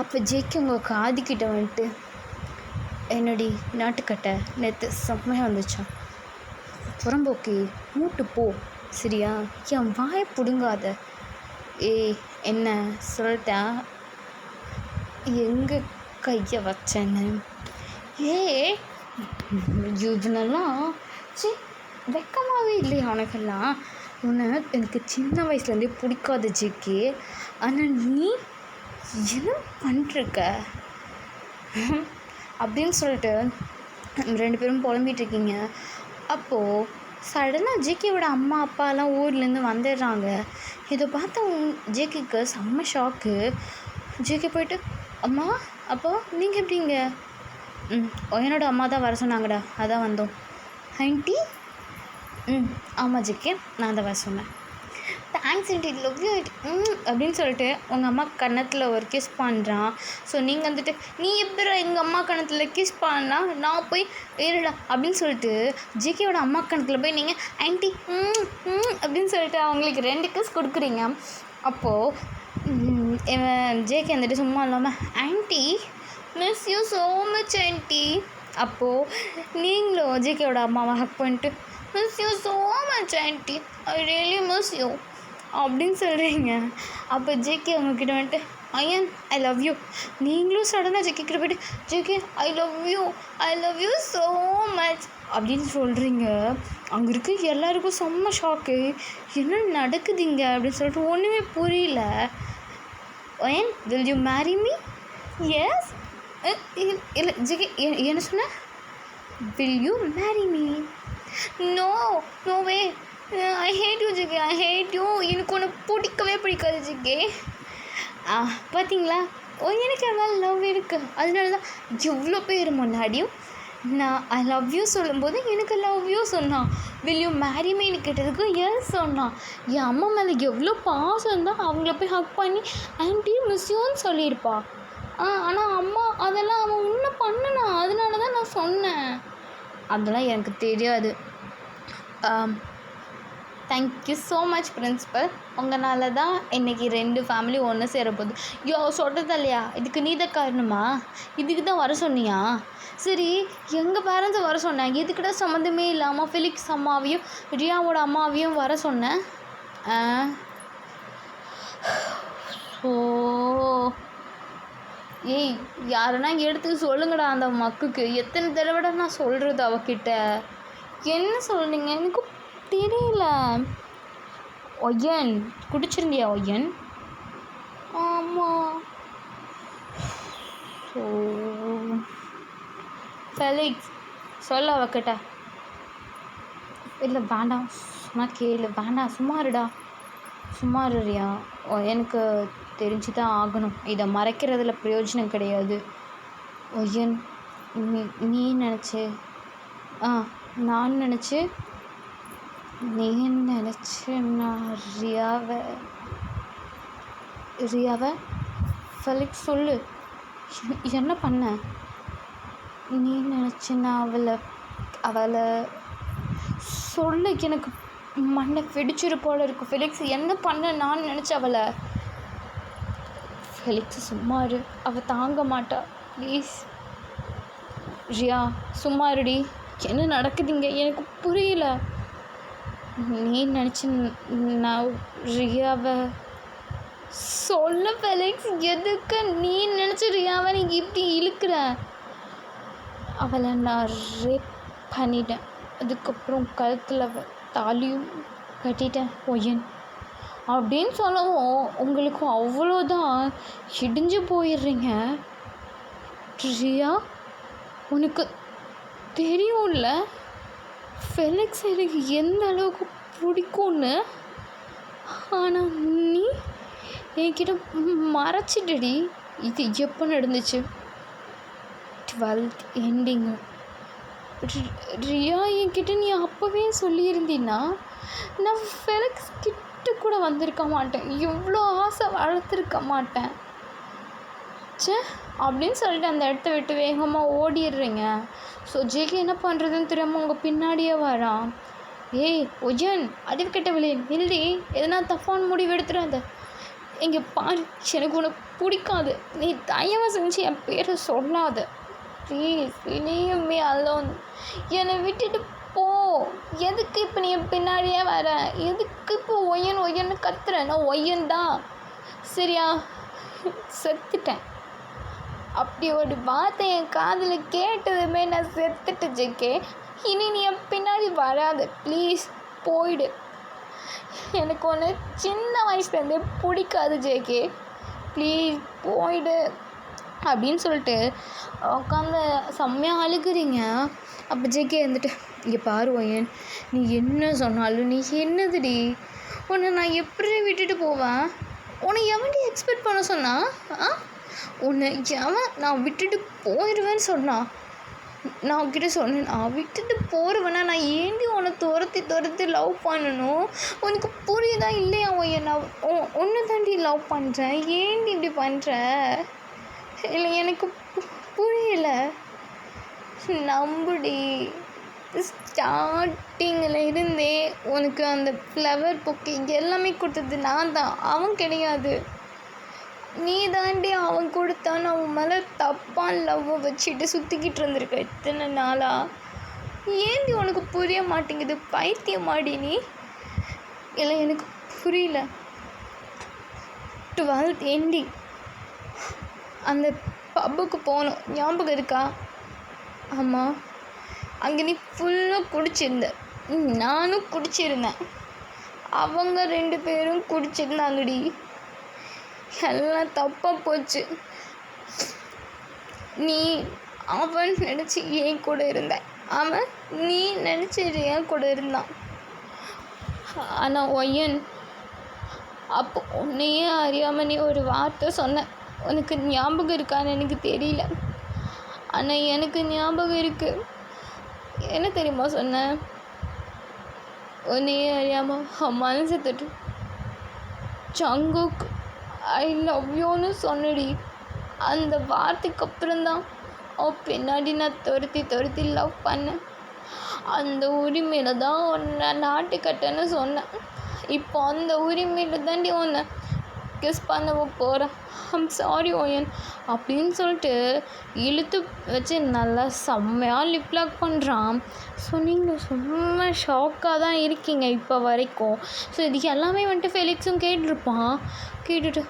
அப்போ ஜேகே உங்கள் காதுக்கிட்ட வந்துட்டு என்னடி நாட்டுக்கட்டை நேற்று செம்மையாக வந்துச்சான், புறம்போக்கி மூட்டு போ சரியா, என் வாயை பிடுங்காத. ஏய் என்ன சொல்லிட்டேன் எங்கே கையை வச்சேன்னு. இவனெல்லாம் வெக்கமாகவே இல்லையா உனக்கெல்லாம், உன்னை எனக்கு சின்ன வயசுலேருந்தே பிடிக்காத ஜேகே, ஆனால் நீ என்ன பண்ணிருக்க அப்படின்னு சொல்லிட்டு ரெண்டு பேரும் புலம்பிகிட்ருக்கீங்க. அப்போது சடனாக ஜேகேவோட அம்மா அப்பாலாம் ஊர்லேருந்து வந்துடுறாங்க. இதை பார்த்தா ஜேகேக்கு செம்ம ஷாக்கு. ஜேகே போய்ட்டு அம்மா அப்போ நீங்கள் எப்படிங்க? என்னோட அம்மா தான் வர சொன்னாங்கடா, அதான் வந்தோம். ஆண்டி ஆமாம் ஜேகே நான் தான் வர சொன்னேன். தேங்க்ஸ் ஆண்டி, லவ் யூ அப்படின்னு சொல்லிட்டு உங்கள் அம்மா கன்னத்தில் ஒரு கிஸ் பண்ணுறான். ஸோ நீங்கள் வந்துட்டு நீ எப்படி எங்கள் அம்மா கன்னத்தில் கிஸ் பண்ணால் நான் போய் ஏறுடா அப்படின்னு சொல்லிட்டு ஜேகேவோட அம்மா கன்னத்தில் போய் நீங்கள் ஆண்டி அப்படின்னு சொல்லிட்டு அவங்களுக்கு 2 கிஸ் கொடுக்குறீங்க. அப்போது ஜேகே வந்துட்டு சும்மா இல்லாமல் aunty miss you so much aunty. அப்போது நீங்களும் ஜேகேவோட அம்மாவை ஹக் பண்ணிட்டு miss you so much aunty, I really miss you அப்படின்னு சொல்கிறீங்க. அப்போ ஜேகே அவங்கக்கிட்ட வந்துட்டு ஐயன் ஐ லவ் யூ. நீங்களும் சடனாக ஜேகே கிட்ட போய்ட்டு JK I love you so much அப்படின்னு சொல்கிறீங்க. அங்கே இருக்க எல்லாருக்கும் செம்ம ஷாக்கு, என்ன நடக்குதுங்க அப்படின்னு சொல்லிட்டு ஒன்றுமே புரியல. Ayan will you marry me? Yes இல்லை ஜேகே என்ன சொன்ன? Will you marry me? No no way. I hate you GK, I hate you. எனக்கு ஒன்று பிடிக்கவே பிடிக்காது ஜிகே. பார்த்தீங்களா, எனக்கு என் மேலே லவ் இருக்குது. அதனால தான் எவ்வளோ பேர் முன்னாடியும் நான் ஐ லவ் யூ சொல்லும்போது எனக்கு லவ் யூ சொன்னான். வில் யூ மேரி மீன்னு கேட்டதுக்கு எஸ் சொன்னான். என் அம்மா மேலே எவ்வளோ பாசம் தான் அவங்கள போய் ஹக் பண்ணி ஆன்ட்டி மிஸ் யூன்னு சொல்லியிருப்பா. ஆனால் அம்மா அதெல்லாம் அவன் இன்னும் பண்ணினான். அதனால தான் நான் சொன்னேன். அதெல்லாம் எனக்கு தெரியாது. Thank you so much principal. உங்களால தான் இன்றைக்கி 2 ஃபேமிலி ஒன்று சேரப்போகுது. சொல்கிறது இல்லையா, இதுக்கு நீ தான் காரணமா? இதுக்கு தான் வர சொன்னியா? சரி, எங்கள் பேரண்ட்ஸை வர சொன்னேன். எதுக்கிட்ட சம்மந்தமே இல்லாமல் ஃபெலிக்ஸ் அம்மாவையும் ரியாவோட அம்மாவையும் வர சொன்னேன். ஓ ஏய், யாருன்னா எடுத்து சொல்லுங்கடா அந்த மக்குக்கு. எத்தனை தடவை நான் சொல்கிறது அவகிட்ட? என்ன சொல்கிறீங்க எனக்கு தெரியல. ஒய்யன் குடிச்சிருந்தியா ஒய்யன்? ஆமாம். ஸோ ஃபெலிக்ஸ் சொல்ல அவகிட்ட. இல்லை வேண்டாம், சும்மா கேளு. வேண்டாம், சும்மாருடா, சும்மாரியா. எனக்கு தெரிஞ்சு தான் ஆகணும். இதை மறைக்கிறதுல பிரயோஜனம் கிடையாது. ஒய்யன் நீ நினச்சி நான் நினச்சி நீ நினச்சி நான் ரியாவை ஃபெலிக்ஸ் சொல்லு, என்ன பண்ண? நீ நினச்சி நான் அவளை சொல்ல எனக்கு மண்ணை வெடிச்சிரு போல இருக்கு. ஃபெலிக்ஸ் என்ன பண்ண நான் நினச்ச அவளை? ஃபெலிக்ஸ் சும்மா இரு, அவள் தாங்க மாட்டா. ப்ளீஸ் ரியா சும்மா இருடி. என்ன நடக்குதுங்க எனக்கு புரியல. நீ நினச்சி நான் ரியாவை சொல்ல ஃபெலிக்ஸ். எதுக்கு நீ நினச்சி ரியாவை நீ இப்படி இழுக்கிற? அவளை நான் ரேப் பண்ணிட்டேன். அதுக்கப்புறம் கழுத்தில் தாலியும் கட்டிட்டேன் ஒய்யன் அப்படின்னு சொல்லவும் உங்களுக்கு அவ்வளோதான் இடிஞ்சு போயிடுறீங்க. ரியா, உனக்கு தெரியும்ல ஃபெலிக்ஸ் எனக்கு எந்த அளவுக்கு பிடிக்கும்னு. ஆனால் நீ என்கிட்ட மறைச்சிட்டடி. இது எப்போ நடந்துச்சு? 12th ending. ரியா என்கிட்ட நீ அப்போவே சொல்லியிருந்தீன்னா நான் ஃபெலிக்ஸ் கிட்ட கூட வந்திருக்க மாட்டேன். இவ்வளோ ஆசை வளர்த்துருக்க மாட்டேன். அப்படின்னு சொல்லிட்டு அந்த இடத்த விட்டு வேகமாக ஓடிடுறீங்க. ஸோ ஜேகே என்ன பண்ணுறதுன்னு தெரியாமல் உங்கள் பின்னாடியே வரான். ஏய் ஒஜன், அறிவு கெட்டவளே நில்டி, எதனா தப்பான முடிவு எடுத்துடாத. இங்கே பாரு, எனக்கு உனக்கு பிடிக்காது. நீ தயவு செஞ்சு என் பேரை சொல்லாத. ப்ளீஸ் இனியுமே அலோன். என்னை விட்டுட்டு போ. எதுக்கு இப்போ நீ என் பின்னாடியே வர? எதுக்கு இப்போ ஒய்யன்னு கத்துற? நான் ஒய்யன் தான், சரியா? செத்துட்டேன். அப்படி ஒரு வார்த்தை என் காதில் கேட்டதுமே நான் செத்துட்டேன் ஜேகே. இனி நீ என் பின்னாடி வராது, ப்ளீஸ் போயிடு. எனக்கு ஒன்று சின்ன வயசுலேருந்தே பிடிக்காது ஜேகே, ப்ளீஸ் போயிடு அப்படின்னு சொல்லிட்டு உட்காந்து செம்மையாக அழுகுறீங்க. அப்போ ஜேகே வந்துட்டு, இங்கே பாரு ஒய்யன், நீ என்ன சொன்னாலும் நீ என்னதுடி, உன்னை நான் எப்படி விட்டுட்டு போவேன்? உன்னை எவன்டி எக்ஸ்பெக்ட் பண்ண சொன்னா? உன்னை எவன் நான் விட்டுட்டு போயிடுவேன்னு சொன்னான்? நான் உன்கிட்ட சொன்னேன், நான் விட்டுட்டு போகிறவனா நான் ஏண்டி உன்னை துரத்தி லவ் பண்ணணும்? உனக்கு புரியுதா இல்லையா? நான் ஒன்று தாண்டி லவ் பண்ணுறேன், ஏண்டி இப்படி பண்ணுற? இல்லை எனக்கு புரியலை. நம்புடி. ஸ்டார்டிங்கில் இருந்தே உனக்கு அந்த ஃப்ளவர் பொக்கே எல்லாமே கொடுத்தது நான் தான், அவன் கிடையாது. நீ தாண்டி அவன் கொடுத்தான். அவன் மேலே தப்பான லவ்வை வச்சுட்டு சுற்றிக்கிட்டு இருந்திருக்க இத்தனை நாளா. ஏண்டி உனக்கு புரிய மாட்டேங்குது? பைத்தியமாடி நீ? இல்லை எனக்கு புரியல. 12th எண்டிங் அந்த பப்புக்கு போனோம், ஞாபகம் இருக்கா? ஆமாம், அங்கே நீ ஃபுல்லாக குடிச்சிருந்த, நானும் குடிச்சிருந்தேன், அவங்க 2 பேரும் குடிச்சிருந்தாங்கடி. எல்லாம் தப்பாக போச்சு. நீ அவன் நினச்சி ஏன் கூட இருந்த, அவன் நீ நினச்சிட்டு என் கூட இருந்தான். ஆனால் ஒய்யன் அப்போ உன்னையே அறியாமல் நீ ஒரு வார்த்தை சொன்ன. உனக்கு ஞாபகம் இருக்கான்னு எனக்கு தெரியல, ஆனால் எனக்கு ஞாபகம் இருக்குது. என்ன தெரியுமா சொன்னேன்? உன்னையே அறியாமல் மனசை தொட்டு ஜங்குக் ஐ லவ் யூன்னு சொன்னடி. அந்த வார்த்தைக்கு அப்புறம்தான் பின்னாடி நான் துரத்தி லவ் பண்ணேன். அந்த உரிமையில் தான் உன்னை நாட்டுக்கட்டன்னு சொன்னேன். இப்போ அந்த உரிமையில் தாண்டி உன்னை கிஸ் பண்ண போகிறேன். ஐம் சாரி ஓயன் அப்படின்னு சொல்லிட்டு இழுத்து வச்சு நல்லா செம்மையாக லிப் லாக் பண்ணுறான். ஸோ நீங்கள் சும்மா ஷாக்காக தான் இருக்கீங்க இப்போ வரைக்கும். ஸோ இது எல்லாமே வந்துட்டு ஃபெலிக்ஸும் கேட்டிருப்பான். கேட்டுட்டு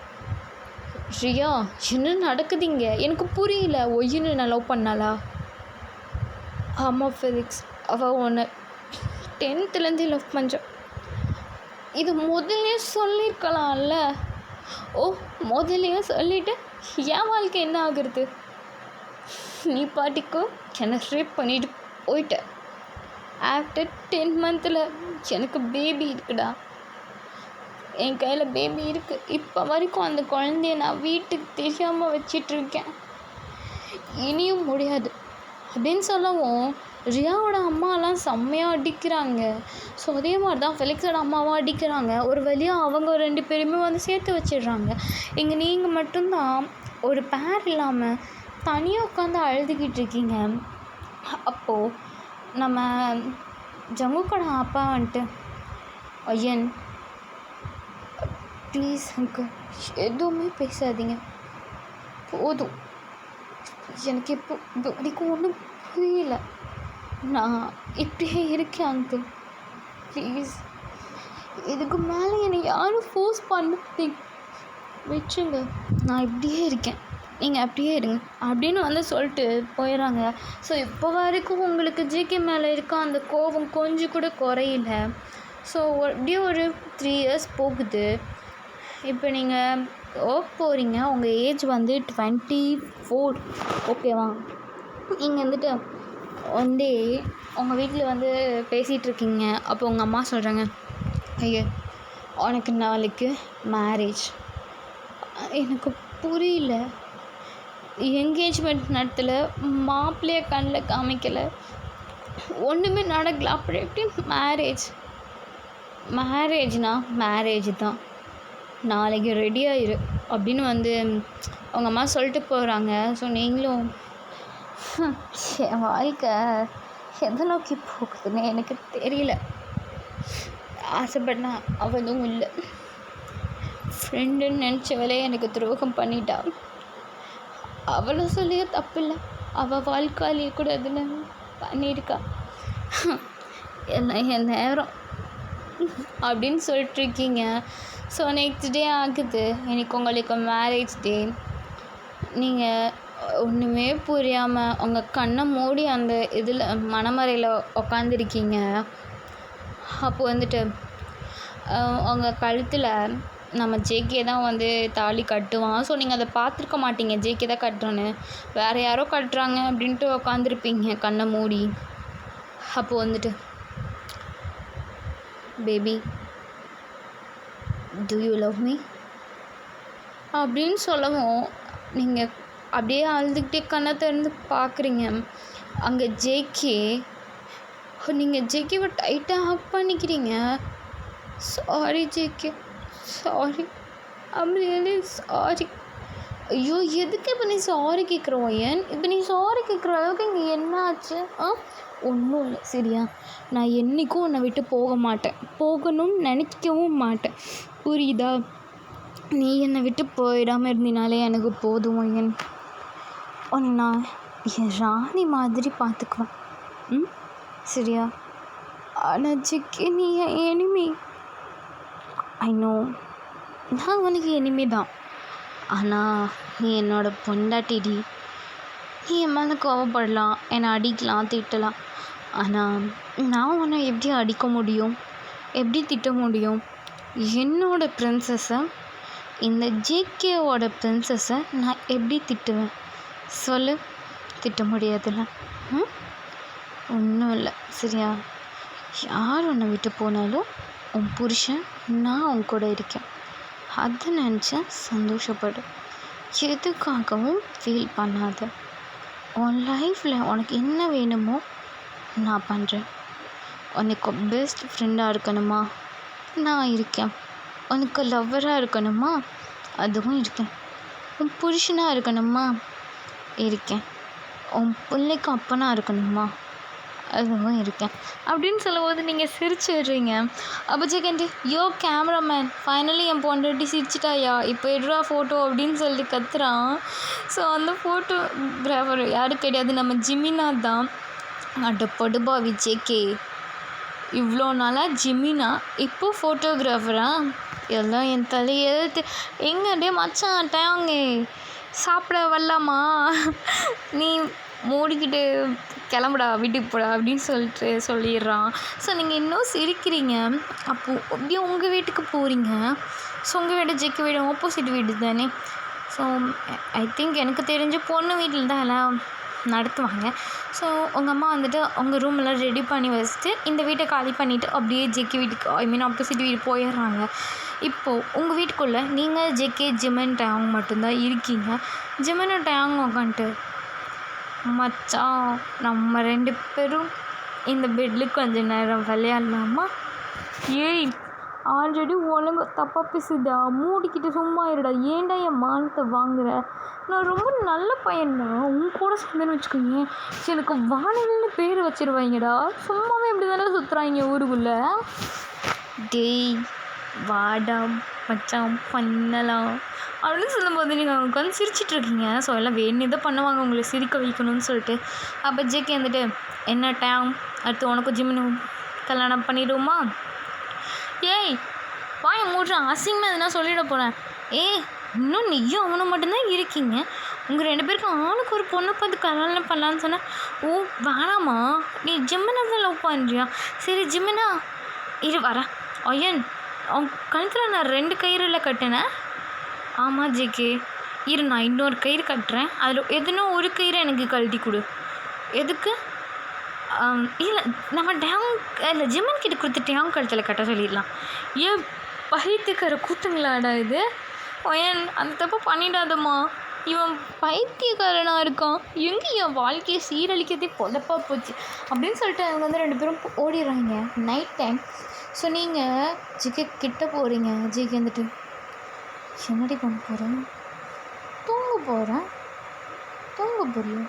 ரியா என்ன நடக்குதுங்க எனக்கு புரியல. ஒய்யன்னு நான் லவ் பண்ணாளா? ஆமாம் ஃபெலிக்ஸ், அவள் ஒன்று 10th லவ் பண்ணுறான். இது முதல்லையே சொல்லியிருக்கலாம்ல. முதல்லையே சொல்லிவிட்டு என் வாழ்க்கை என்ன ஆகுறது? நீ பாட்டிக்கும் என்னை ரேப் பண்ணிட்டு போயிட்ட. ஆஃப்டர் 10 months எனக்கு பேபி இருக்குடா. என் கையில் பேபி இருக்குது. இப்போ வரைக்கும் அந்த குழந்தைய நான் வீட்டுக்கு தெரியாமல் வச்சிட்ருக்கேன். இனியும் முடியாது அப்படின்னு சொல்லவும் ரியாவோட அம்மாலாம் செம்மையாக அடிக்கிறாங்க. ஸோ அதே மாதிரி தான் ஃபெலிக்ஸோட அம்மாவும் அடிக்கிறாங்க. ஒரு வழியாக அவங்க 2 பேருமே வந்து சேர்த்து வச்சிடுறாங்க. இங்கே நீங்கள் மட்டும்தான் ஒரு பேர் இல்லாமல் தனியாக உட்காந்து அழுதுகிட்டு இருக்கீங்க. அப்போது நம்ம ஜங்குக்கோட அப்பா வந்துட்டு ஐயன் ப்ளீஸ் அங்கிள் எதுவுமே பேசாதீங்க போதும், எனக்கு இப்போ இது வரைக்கும் ஒன்றும் புரியல, நான் இப்படியே இருக்கேன் அங்கிள், ப்ளீஸ் இதுக்கு மேலே என்னை யாரும் ஃபோர்ஸ் பண்ண வச்சுங்க, நான் இப்படியே இருக்கேன், நீங்கள் அப்படியே இருங்க அப்படின்னு வந்து சொல்லிட்டு போயிடறாங்க. ஸோ இப்போ வரைக்கும் உங்களுக்கு ஜேகே மேலே இருக்க அந்த கோபம் கொஞ்சம் கூட குறையில. ஸோ அப்படியே ஒரு 3 years போகுது. இப்போ நீங்கள் போகிறீங்க. உங்கள் ஏஜ் வந்து 24, ஓகேவா? நீங்கள் வந்துட்டு உங்கள் வீட்டில் வந்து பேசிகிட்ருக்கீங்க. அப்போ உங்கள் அம்மா சொல்கிறாங்க, ஐயா உனக்கு நாளைக்கு மேரேஜ். எனக்கு புரியல, என்கேஜ்மெண்ட் நடத்தலை, மாப்பிள்ளைய கண்ணில் காமிக்கலை, ஒன்றுமே நடக்கலை, அப்படி எப்படி மேரேஜ் தான், நாளைக்கு ரெடி ஆயிரு அப்படின்னு வந்து அவங்க அம்மா சொல்லிட்டு போகிறாங்க. ஸோ நீங்களும் என் வாழ்க்கை எதை நோக்கி போகுதுன்னு எனக்கு தெரியல, ஆசைப்பட்டா அவளும் இல்லை, ஃப்ரெண்டுன்னு நினச்சவளே எனக்கு துரோகம் பண்ணிட்டா, அவளை சொல்லியே தப்பில்லை, அவள் வாழ்க்கையிலேயே கூட அதில் பண்ணியிருக்கா, எல்லாம் என் நேரம் அப்படின்னு சொல்லிட்டுருக்கீங்க. ஸோ நெக்ஸ்ட் டே ஆகுது, இன்னைக்கு உங்களுக்கு மேரேஜ் டே. நீங்கள் ஒன்றுமே புரியாமல் உங்கள் கண்ணை மூடி அந்த இதில் மணமறையில் உக்காந்துருக்கீங்க. அப்போ வந்துட்டு உங்கள் கழுத்தில் நம்ம ஜேகே தான் வந்து தாலி கட்டுவான். ஸோ நீங்கள் அதை பார்த்துருக்க மாட்டீங்க, ஜேகே தான் கட்டுறோன்னு, வேறு யாரோ கட்டுறாங்க அப்படின்ட்டு உக்காந்துருப்பீங்க கண்ணை மூடி. அப்போது வந்துட்டு baby do you love me அப்படின்னு சொல்லவும் நீங்கள் அப்படியே அழுதுகிட்டே கண்ணை திறந்து பார்க்குறீங்க. அங்கே ஜேகே, நீங்கள் ஜேகேவை டைட்டாக ஹக் பண்ணிக்கிறீங்க. Sorry JK, sorry, I'm really sorry. ஐயோ எதுக்கு இப்போ நீ சாரி கேட்குறோம்? ஏன் இப்போ நீ சாரி கேட்குற அளவுக்கு இங்கே என்ன ஆச்சு? ஒன்றும் இல்லை சரியா, நான் என்றைக்கும் உன்னை விட்டு போக மாட்டேன், போகணும்னு நினைக்கவும் மாட்டேன், புரியுதா? நீ என்னை விட்டு போயிடாமல் இருந்தினாலே எனக்கு போதும். உன்னை நான் என் ராணி மாதிரி பார்த்துக்குவேன், சரியா? ஆனால் ஜிக்கி நீ என் எனிமி. ஐ நோ, நான் உனக்கு எனிமி தான், ஆனால் நீ என்னோட பொண்டாட்டிடி. நீ என் மேலே கோவப்படலாம், என்னை அடிக்கலாம், திட்டலாம், ஆனால் நான் உன்னை எப்படி அடிக்க முடியும், எப்படி திட்ட முடியும்? என்னோட பிரின்சஸை, இந்த ஜேகேவோட பிரின்சஸை நான் எப்படி திட்டுவேன் சொல்லு? திட்ட முடியாதுல்ல. ஒன்றும் இல்லை சரியா? யார் உன்னை விட்டு போனாலும் உன் புருஷன் நான் உன் கூட இருக்கேன். அதை நினச்சா சந்தோஷப்படு. எதுக்காகவும் ஃபீல் பண்ணாத. உன் லைஃப்பில் உனக்கு என்ன வேணுமோ நான் பண்ணுறேன். உனக்கு பெஸ்ட் ஃப்ரெண்டாக இருக்கணுமா? நான் இருக்கேன். உனக்கு லவ்வராக இருக்கணுமா? அதுவும் இருக்கேன். உன் புருஷனாக இருக்கணுமா? இருக்கேன். உன் பிள்ளைக்கு அப்பனாக இருக்கணுமா? அதுவும் இருக்கேன் அப்படின்னு சொல்லும்போது நீங்கள் சிரிச்சிடுறீங்க. அப்போ செகண்ட் யோ கேமராமேன், ஃபைனலி என் பொண்டாட்டி சிரிச்சிட்டாயா, இப்போ எடுறா ஃபோட்டோ அப்படின்னு சொல்லிட்டு கத்துறான். ஸோ அந்த ஃபோட்டோகிராஃபர் யாரும் கிடையாது, நம்ம ஜிமினா தான். அட படுபாவி ஜேகே, இவ்வளோ நாளாக ஜிமினா, இப்போ ஃபோட்டோகிராஃபரா? எல்லாம் என் தலையெழுத்து. எங்கே மச்சான் டேங்க சாப்பிட வரலாமா? நீ மூடிக்கிட்டு கிளம்புடா வீட்டுக்கு போடா அப்படின்னு சொல்லிடுறான். ஸோ நீங்கள் இன்னும் சிரிக்கிறீங்க. அப்போது அப்படியே உங்கள் வீட்டுக்கு போகிறீங்க. ஸோ உங்கள் வீடு ஜெக்கி வீடு ஆப்போசிட் வீடு தானே. ஸோ ஐ திங்க் எனக்கு தெரிஞ்ச பொண்ணு வீட்டில் தான் எல்லாம் நடத்துவாங்க. ஸோ உங்கள் அம்மா வந்துட்டு உங்கள் ரூமெல்லாம் ரெடி பண்ணி வச்சுட்டு இந்த வீட்டை காலி பண்ணிவிட்டு அப்படியே ஜெக்கி வீட்டுக்கு ஐ மீன் ஆப்போசிட் வீடு போயிடுறாங்க. இப்போது உங்கள் வீட்டுக்குள்ளே நீங்கள் ஜெக்கே ஜிமன் டேங் மட்டும்தான் இருக்கீங்க. ஜிமன் டேங் உட்காந்துட்டு, மச்சான் நம்ம 2 பேரும் இந்த பெட்டில் கொஞ்ச நேரம் விளையாடலாமா? ஏய் ஆல்ரெடி ஒழுங்கு தப்பாக பேசுதா, மூடிக்கிட்டு சும்மா இருடா, ஏன்டா என் மானத்தை வாங்குற? நான் ரொம்ப நல்ல பையன்தான், உன் கூட சேர்ந்துன்னு வச்சுக்கோங்க எனக்கு வானவில்னு பேர் வச்சிருவாங்கடா. சும்மாவே இப்படி தானே சுற்றுறாங்க ஊருக்குள்ளே. டேய் வாடா மச்சான் பண்ணலாம் அப்படின்னு சொல்லும்போது நீங்கள் உட்காந்து சிரிச்சிட்ருக்கீங்க. ஸோ எல்லாம் வேணு தான் பண்ணுவாங்க உங்களை சிரிக்க வைக்கணும்னு சொல்லிட்டு. அப்போ ஜேகே வந்துட்டு, என்ன டேம் அடுத்து உனக்கும் ஜிம்முன்னு கல்யாணம் பண்ணிடுவோமா? ஏய் வாயை மூடுறான், அசிங்கமாக எதுனா சொல்லிட போகிறேன். இன்னும் நீயும் அவனும் மட்டும்தான் இருக்கீங்க. உங்கள் 2 பேருக்கும் ஆளுக்கு ஒரு பொண்ணை பார்த்து கல்யாணம் பண்ணலான்னு சொன்னேன். ஓ வேணாமா, நீ ஜிம்மினா தான் லவ் பண்ணுறியா? சரி ஜிம்மினா இரு வரேன். ஐயன் அவன் கழுத்தில் நான் 2 கயிறில் கட்டினேன். ஆமாம் ஜேகே, இரு நான் இன்னொரு கயிறு கட்டுறேன், அதில் எதுனா ஒரு கயிறு எனக்கு கழட்டி கொடு. எதுக்கு? இல்லை நம்ம டேங் இல்லை ஜிம்மன் கிட்ட கொடுத்து டேங் கழுத்தில் கட்ட சொல்லிடலாம். ஏன் பைத்தியக்கார கூத்துங்களாடா இது? ஏன் அந்த தப்பு பண்ணிடாதம்மா, இவன் பைத்தியக்காரனாக இருக்கான், எங்கே என் வாழ்க்கையை சீரழிக்கிறதே பொழப்பாக போச்சு அப்படின்னு சொல்லிட்டு அவங்க வந்து 2 பேரும் ஓடிடுறாங்க நைட் டைம். ஸோ நீங்கள் ஜிகே கிட்ட போகிறீங்க. ஜிகே வந்துட்டு, என்னடி பண்ண போகிறேன்? தூங்க போகிறேன். தூங்க போறியா?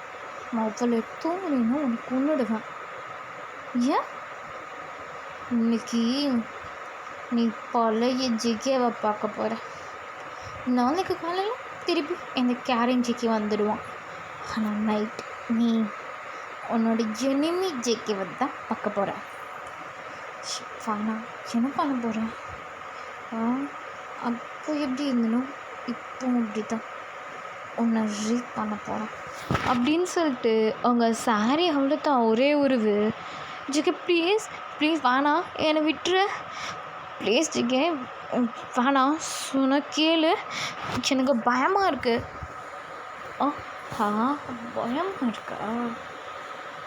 அவ்வளோ தூங்குனீன்னா உனக்கு கொன்னுடுவேன். ஏன்? இன்னைக்கு நீ பழைய ஜிகேவை பார்க்க போகிற. நாளைக்கு காலையில் திருப்பி இந்த கேரிங் ஜிகே வந்துடுவான். ஆனால் நைட் நீ உன்னோட எனிமி ஜிகேவை தான் பார்க்க போகிற. வேணாம், என்ன பண்ண போகிறேன்? அப்போ எப்படி இருந்தனும் இப்போ அப்படி தான் உன்னை ரீட் பண்ண போகிறேன் அப்படின்னு சொல்லிட்டு அவங்க சாரி அவ்வளோதான் ஒரே உருவு. ஜிகே ப்ளீஸ் ப்ளீஸ் வேணாம், என்னை விட்டுரு ப்ளீஸ் ஜிகே வேணாம், சொன்ன கேளு, எனக்கு பயமாக இருக்குது. பயமாக இருக்கா?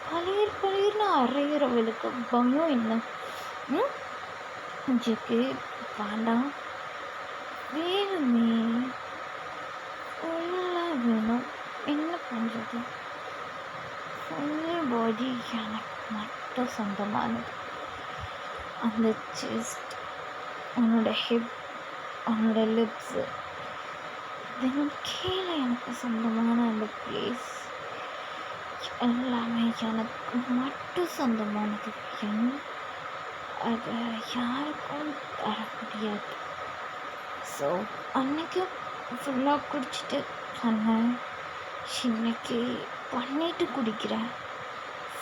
பழையர்னு அரையிறவளுக்கு பயம் என்ன? ஜிகே வேண்டாம், வேணுமே ஃபுல்லாக வேணும். என்ன பண்ணுறது? ஃபுல் பாடி எனக்கு மட்டும் சொந்தமானது. அந்த செஸ்ட், உன்னோட ஹிப், உன்னோட லிப்ஸு, தினம் கீழே எனக்கு சொந்தமான அந்த பிளேஸ் எல்லாமே எனக்கு மட்டும் சொந்தமானது. அதை யாருக்கும் தர முடியாது. ஸோ அன்றைக்கி ஃபுல்லாக குடிச்சிட்டு சொன்னேன், இன்னைக்கு பண்ணிட்டு குடிக்கிறேன்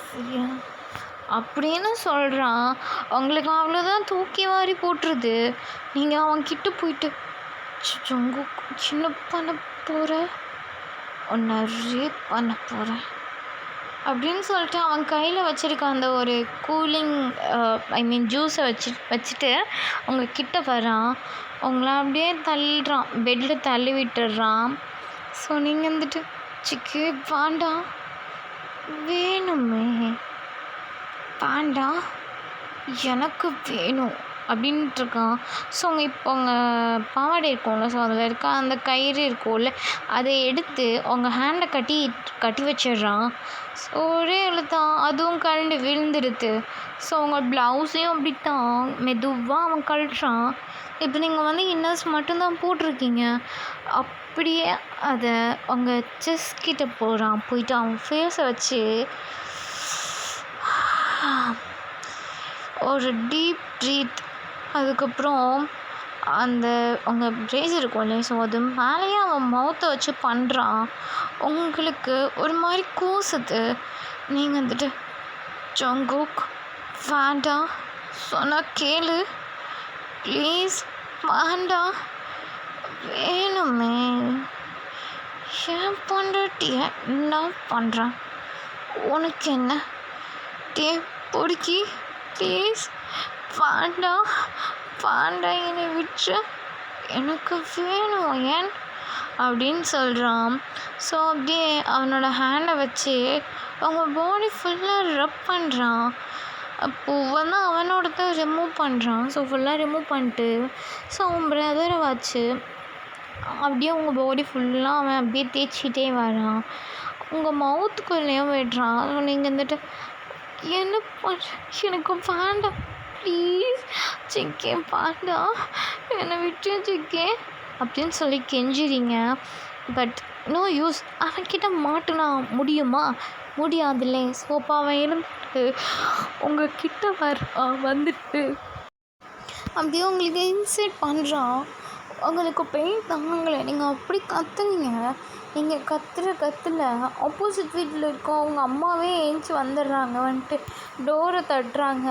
சரியா அப்படின்னு சொல்கிறான். அவங்களுக்கு அவ்வளோதான் தூக்கி வாரி போட்டுருது. நீங்கள் அவன்கிட்ட போயிட்டு சொங்கு சின்ன பண்ண போகிற, உன்னை ரேப் பண்ண போகிறேன் அப்படின்னு சொல்லிட்டு அவன் கையில் வச்சுருக்க அந்த ஒரு கூலிங் ஐ மீன் ஜூஸை வச்சுட்டு அவங்க கிட்ட வரான். அவங்கள அப்படியே தள்ளுறான், பெட்டில் தள்ளி விட்டுடுறான். ஸோ நீங்கள் வந்துட்டு சிக்கே வேண்டாம், வேணுமே பாண்டா எனக்கு வேணும் அப்படின்ட்டுருக்கான். ஸோ அவங்க பாவாடை இருக்கும்ல, ஸோ அதில் இருக்க அந்த கயிறு இருக்கும்ல, அதை எடுத்து அவங்க ஹேண்டை கட்டி வச்சிடுறான். ஸோ ஒரே தான் அதுவும் கழண்டு விழுந்துடுது. ஸோ அவங்க ப்ளவுஸையும் அப்படித்தான் மெதுவாக அவன் கழட்டுறான். இப்போ நீங்கள் வந்து இன்னர்ஸ் மட்டும்தான் போட்டிருக்கீங்க. அப்படியே அதை அவங்க செஸ்ட் கிட்ட போயிட்டு அவன் ஃபேஸை வச்சு ஒரு டீப் ப்ரீத், அதுக்கப்புறம் அந்த அவங்க ப்ரேஸ் இருக்கும் இல்லையா, ஸோ அது மேலேயே அவன் மவுத்தை வச்சு பண்ணுறான். உங்களுக்கு ஒரு மாதிரி கூசுது. நீங்கள் வந்துட்டு ஜங்குக் வேண்டாம் சொன்னால் கேளு ப்ளீஸ், வேண்டாம் வேணுமே, ஏன் பொண்டாட்டிய நான் பண்ணுறேன், உனக்கு என்ன டே பொறுக்கி ப்ளீஸ், வேண்டாம் என்னை விட்டு, எனக்கு வேணும் ஏன் அப்படின்னு சொல்கிறான். ஸோ அப்படியே அவனோட ஹேண்டை வச்சு அவங்க பாடி ஃபுல்லாக ரப் பண்ணுறான். அப்போது வந்து அவனோடத ரிமூவ் பண்ணுறான். ஸோ ஃபுல்லாக ரிமூவ் பண்ணிட்டு ஸோ அவன் பிரதரை வச்சு அப்படியே அவங்க பாடி ஃபுல்லாக அவன் அப்படியே தேய்ச்சிட்டே வரான். உங்கள் மவுத்துக்குள்ளேயும் விடுறான். ஸோ நீங்கள் வந்துட்டு என்ன எனக்கு வேண்டாம் ப்ளீஸ் சிக்கே, வேண்டாம் என்னை விட்டு சிக்கே அப்படின்னு சொல்லி கெஞ்சிறீங்க. But no use. அவன்கிட்ட மாட்டுனா முடியுமா? முடியாதுல்லே. ஸோ அப்போ அவன் இருந்து உங்கள் கிட்ட வந்துட்டு அப்படியே உங்களுக்கு இன்சைட் பண்ணுறான். உங்களுக்கு பெயின் தாங்கலை. நீங்கள் அப்படி கத்துனீங்க. நீங்கள் கத்துல ஆப்போசிட் வீட்டில் இருக்க அவங்க அம்மாவே ஏஞ்சி வந்துடுறாங்க. வந்துட்டு டோரை தட்டுறாங்க.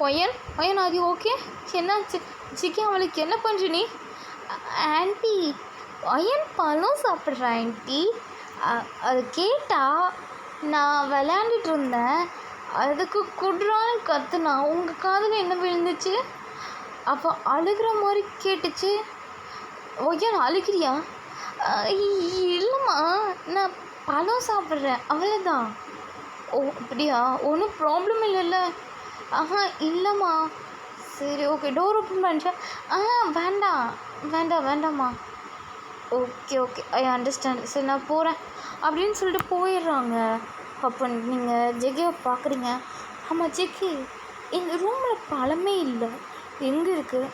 ஒயன் அது ஓகே, என்னாச்சு சிக்கி, அவளுக்கு என்ன பண்ணுற நீ? ஆன்ட்டி ஒயன் பழம் சாப்பிட்றா ஆன்ட்டி. அது கேட்டால் நான் விளையாண்டுட்டு இருந்தேன், அதுக்கு குடுறான்னு கத்துனா உங்கள் காதில் என்ன விழுந்துச்சு? அப்போ அழுகிற மாதிரி கேட்டுச்சு. ஒய்யா அழுகிறியா? இல்லைம்மா, நான் பழம் சாப்பிட்றேன் அவ்வளோதான். ஓ அப்படியா, ஒன்றும் ப்ராப்ளம் இல்லைல்ல? இல்லைம்மா. சரி ஓகே, டோர் ஓப்பன் பண்ணிச்சா? வேண்டாம்மா. Okay I understand. சரி நான் போகிறேன் அப்படின்னு சொல்லிட்டு போயிடுறாங்க. அப்போ நீங்கள் ஜெகியை பார்க்குறீங்க. ஆமாம் ஜெகி, இந்த ரூமில் பழமே இல்லை, எங்கே இருக்குது?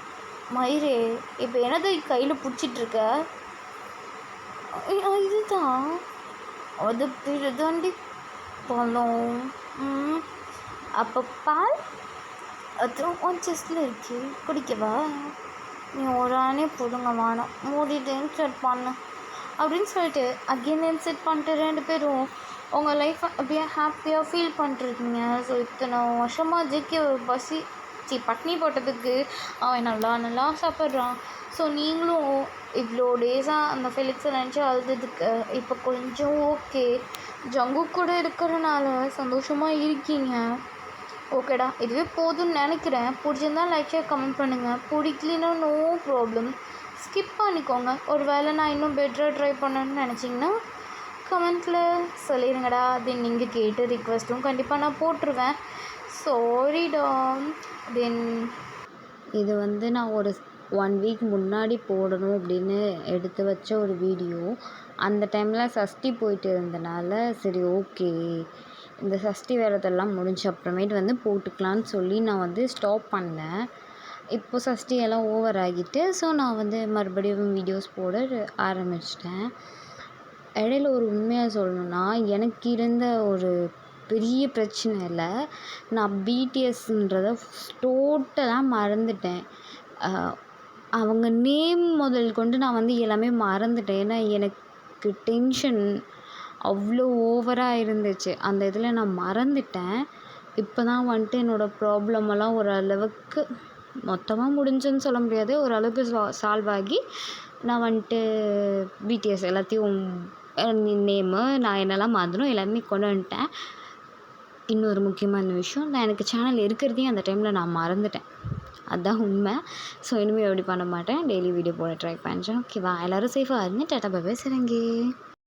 மயிரே, இப்போ என்னது கையில் பிடிச்சிட்ருக்க? இதுதான், அது பேர் தாண்டி பழம். அப்போ பால் அதுவும் உன் செஸ்டில் இருக்கு, குடிக்கவா? நீ ஒரு ஆணே போதுங்க, வேணாம், மூடிட்டு இன்செட் பண்ணு அப்படின்னு சொல்லிட்டு அகெயின் இன்செட் பண்ணிட்டு 2 பேரும் உங்கள் லைஃப்பை அப்படியே ஹாப்பியாக ஃபீல் பண்ணிட்டுருக்கீங்க. ஸோ இத்தனை வருஷமாக ஜெக்கி ஒரு பட்னி போட்டதுக்கு அவன் நல்லா சாப்பிட்றான். ஸோ நீங்களும் இவ்வளோ டேஸாக அந்த ஃபெலிக்ஸை நினச்சி அழுதுக்கு இப்போ கொஞ்சம் ஓகே, ஜங்கு கூட இருக்கிறனால சந்தோஷமாக இருக்கீங்க. ஓகேடா, இதுவே போதும்னு நினைக்கிறேன். பிடிச்சிருந்தா லைக் ஷேர் கமெண்ட் பண்ணுங்கள். பிடிக்கலன்னா நோ ப்ராப்ளம், ஸ்கிப் பண்ணிக்கோங்க. ஒரு வேளை நான் இன்னும் பெட்டராக ட்ரை பண்ணணும்னு நினச்சிங்கன்னா கமெண்ட்டில் சொல்லிடுங்கடா. தென் நீங்கள் கேட்டு ரிக்வெஸ்ட்டும் கண்டிப்பாக நான் போட்டுருவேன். சாரிடா. தென் இது வந்து நான் ஒரு 1 வீக் முன்னாடி போடணும் அப்படின்னு எடுத்து வச்ச ஒரு வீடியோ. அந்த டைமில் சஷ்டி போயிட்டு இருந்தனால சரி ஓகே, இந்த சஷ்டி விரதெல்லாம் முடிஞ்ச அப்புறமேட்டு வந்து போட்டுக்கலான்னு சொல்லி நான் வந்து ஸ்டாப் பண்ணேன். இப்போ சஷ்டி எல்லாம் ஓவர் ஆகிட்டு ஸோ நான் வந்து மறுபடியும் வீடியோஸ் போட ஆரம்பிச்சிட்டேன். இடையில ஒரு உண்மையாக சொல்லணுன்னா, எனக்கு இருந்த ஒரு பெரிய பிரச்சனை இல்லை, நான் பிடிஎஸ்ன்றதை டோட்டலாக மறந்துட்டேன். அவங்க நேம் முதல் கொண்டு நான் வந்து எல்லாமே மறந்துட்டேன். ஏன்னா எனக்கு டென்ஷன் அவ்வளோ ஓவராக இருந்துச்சு. அந்த இதில் நான் மறந்துட்டேன். இப்போ தான் வந்துட்டு என்னோடய ப்ராப்ளமெல்லாம் ஓரளவுக்கு மொத்தமாக முடிஞ்சுன்னு சொல்ல முடியாது, ஓரளவுக்கு சால்வ் ஆகி நான் வந்துட்டு பிடிஎஸ் எல்லாத்தையும் நேமு நான் என்னெல்லாம் மறந்துடும் எல்லாமே கொண்டு வந்துட்டேன். இன்னொரு முக்கியமான விஷயம், நான் எனக்கு சேனல் இருக்கிறதையும் அந்த டைமில் நான் மறந்துட்டேன். அதுதான் உண்மை. ஸோ இனிமேல் எப்படி பண்ண மாட்டேன், டெய்லி வீடியோ போட ட்ரை பண்ணுறேன். ஓகேவா? எல்லோரும் சேஃபாக இருங்க. டாட்டா பை பை, சரிங்க.